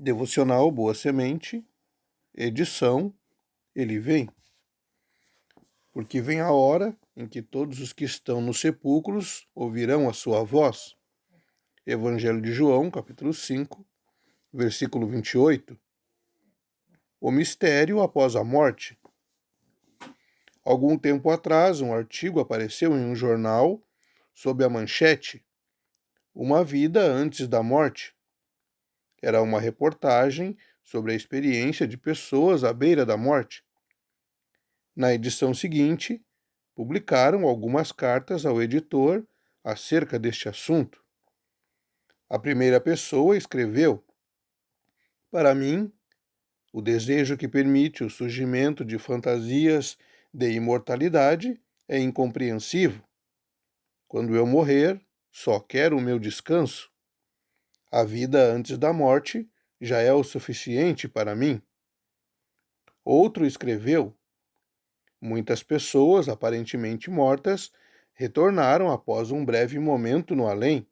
Devocional Boa Semente, edição Ele Vem. Porque vem a hora em que todos os que estão nos sepulcros ouvirão a sua voz. Evangelho de João, capítulo 5, versículo 28. O mistério após a morte. Algum tempo atrás, um artigo apareceu em um jornal sob a manchete Uma vida antes da morte. Era uma reportagem sobre a experiência de pessoas à beira da morte. Na edição seguinte, publicaram algumas cartas ao editor acerca deste assunto. A primeira pessoa escreveu: Para mim, o desejo que permite o surgimento de fantasias de imortalidade é incompreensível. Quando eu morrer, só quero o meu descanso. A vida antes da morte já é o suficiente para mim. Outro escreveu: Muitas pessoas aparentemente mortas retornaram após um breve momento no além.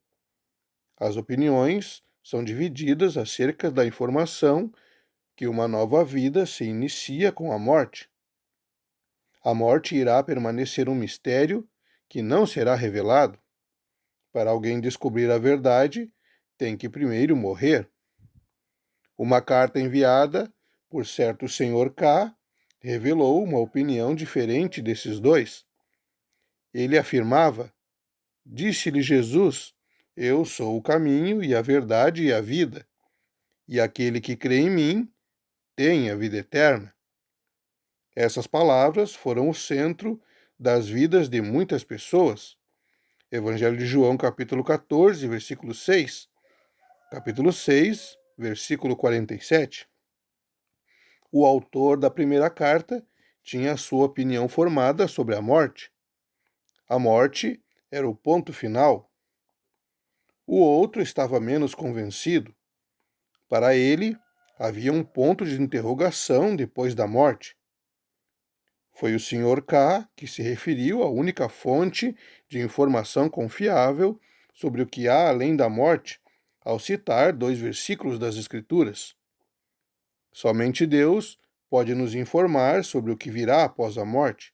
As opiniões são divididas acerca da informação que uma nova vida se inicia com a morte. A morte irá permanecer um mistério que não será revelado. Para alguém descobrir a verdade, tem que primeiro morrer. Uma carta enviada por certo senhor K revelou uma opinião diferente desses dois. Ele afirmava: Disse-lhe Jesus, eu sou o caminho e a verdade e a vida, e aquele que crê em mim tem a vida eterna. Essas palavras foram o centro das vidas de muitas pessoas. Evangelho de João, capítulo 14, versículo 6. Capítulo 6, versículo 47. O autor da primeira carta tinha a sua opinião formada sobre a morte. A morte era o ponto final. O outro estava menos convencido. Para ele, havia um ponto de interrogação depois da morte. Foi o Sr. K que se referiu à única fonte de informação confiável sobre o que há além da morte, ao citar 2 versículos das Escrituras. Somente Deus pode nos informar sobre o que virá após a morte.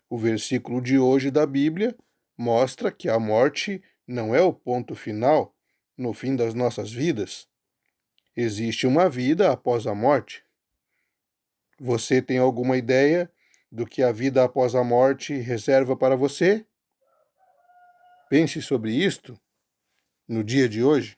O versículo de hoje da Bíblia mostra que a morte não é o ponto final no fim das nossas vidas. Existe uma vida após a morte. Você tem alguma ideia do que a vida após a morte reserva para você? Pense sobre isto no dia de hoje.